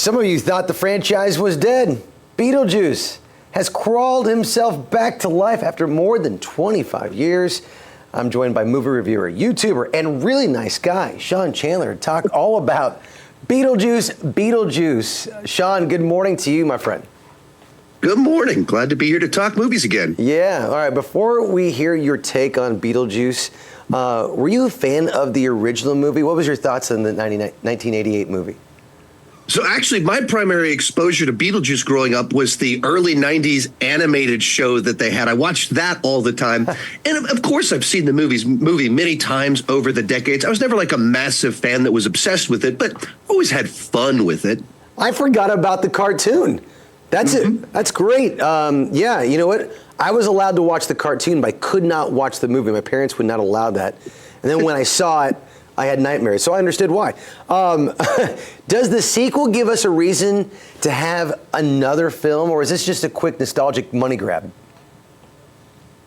Some of you thought the franchise was dead. Beetlejuice has crawled himself back to life after more than 25 years. I'm joined by movie reviewer, YouTuber, and really nice guy, Sean Chandler, to talk all about Beetlejuice. Sean, good morning to you, my friend. Good morning. Glad to be here to talk movies again. Yeah. All right. Before we hear your take on Beetlejuice, were you a fan of the original movie? What was your thoughts on the 1988 movie? So actually, my primary exposure to Beetlejuice growing up was the early 90s animated show that they had. I watched that all the time. And of course, I've seen the movie many times over the decades. I was never like a massive fan that was obsessed with it, but always had fun with it. I forgot about the cartoon. That's it. That's great. Yeah, you know what? I was allowed to watch the cartoon, but I could not watch the movie. My parents would not allow that. And then when I saw it, I had nightmares, so I understood why. Does the sequel give us a reason to have another film, or is this just a quick nostalgic money grab?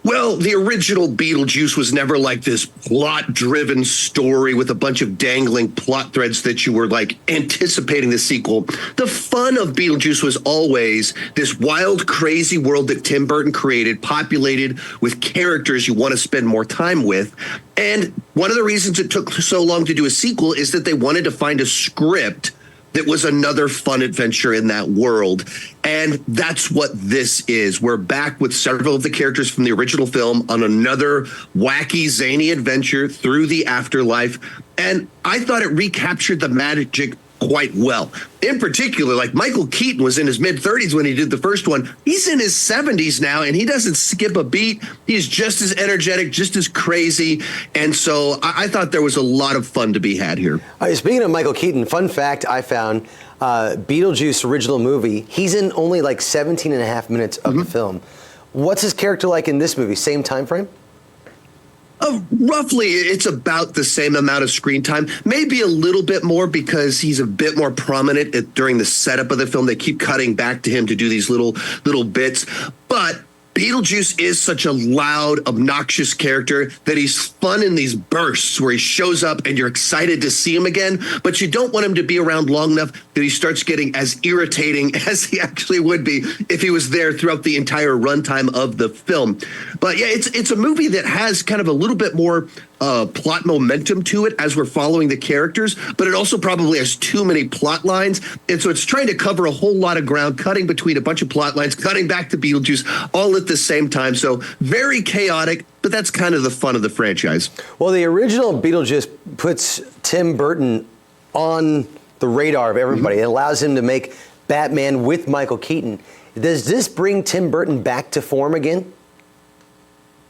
Well, the original Beetlejuice was never like this plot-driven story with a bunch of dangling plot threads that you were like anticipating the sequel. The fun of Beetlejuice was always this wild, crazy world that Tim Burton created, populated with characters you want to spend more time with. And one of the reasons it took so long to do a sequel is that they wanted to find a script that was another fun adventure in that world. And that's what this is. We're back with several of the characters from the original film on another wacky, zany adventure through the afterlife. And I thought it recaptured the magic quite well. In particular, like Michael Keaton was in his mid-30s when he did the first one. He's in his 70s now, and he doesn't skip a beat. He's just as energetic, just as crazy. And so I thought there was a lot of fun to be had here. Speaking of Michael Keaton, fun fact I found, Beetlejuice original movie, he's in only like 17 and a half minutes of the film. What's his character like in this movie? Same time frame? Roughly, it's about the same amount of screen time, maybe a little bit more because he's a bit more prominent during the setup of the film. They keep cutting back to him to do these little bits. But Beetlejuice is such a loud, obnoxious character that he's fun in these bursts where he shows up and you're excited to see him again, but you don't want him to be around long enough that he starts getting as irritating as he actually would be if he was there throughout the entire runtime of the film. But yeah, it's a movie that has kind of a little bit more plot momentum to it as we're following the characters, but it also probably has too many plot lines. And so it's trying to cover a whole lot of ground, cutting between a bunch of plot lines, cutting back to Beetlejuice all at the same time. So very chaotic, but that's kind of the fun of the franchise. Well, the original Beetlejuice puts Tim Burton on the radar of everybody. It allows him to make Batman with Michael Keaton. Does this bring Tim Burton back to form again?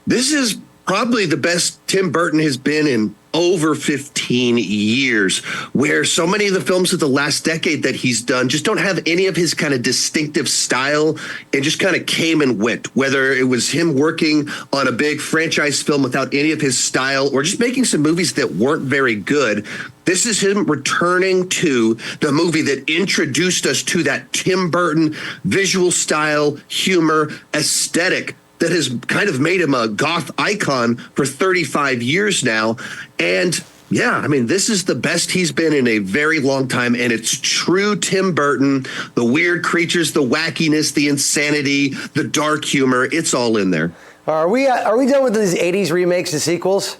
This is probably the best Tim Burton has been in over 15 years, where so many of the films of the last decade that he's done just don't have any of his kind of distinctive style and just kind of came and went, whether it was him working on a big franchise film without any of his style or just making some movies that weren't very good. This is him returning to the movie that introduced us to that Tim Burton visual style, humor, aesthetic that has kind of made him a goth icon for 35 years now. And yeah, I mean, this is the best he's been in a very long time. And it's true Tim Burton, the weird creatures, the wackiness, the insanity, the dark humor. It's all in there. Are we done with these 80s remakes and sequels?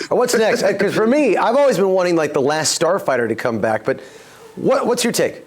Or what's next? Because for me, I've always been wanting like The Last Starfighter to come back. But what's your take?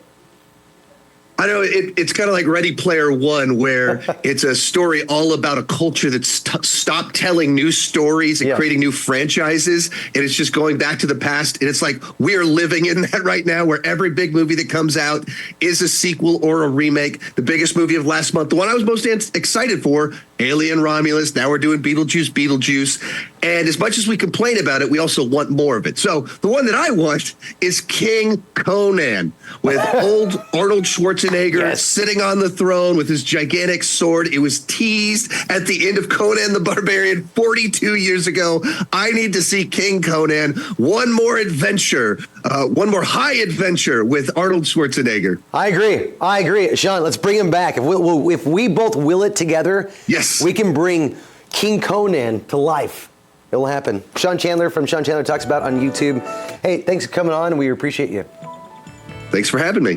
I know it's kind of like Ready Player One, where it's a story all about a culture that's stopped telling new stories and creating new franchises. And it's just going back to the past. And it's like we are living in that right now, where every big movie that comes out is a sequel or a remake. The biggest movie of last month, the one I was most excited for, Alien Romulus. Now we're doing Beetlejuice. And as much as we complain about it, we also want more of it. So the one that I watched is King Conan with old Arnold Schwarzenegger sitting on the throne with his gigantic sword. It was teased at the end of Conan the Barbarian 42 years ago. I need to see King Conan. One more adventure, one more high adventure with Arnold Schwarzenegger. I agree. Sean, let's bring him back. If we both will it together, we can bring King Conan to life. It will happen. Sean Chandler from Sean Chandler Talks About on YouTube. Hey, thanks for coming on. We appreciate you. Thanks for having me.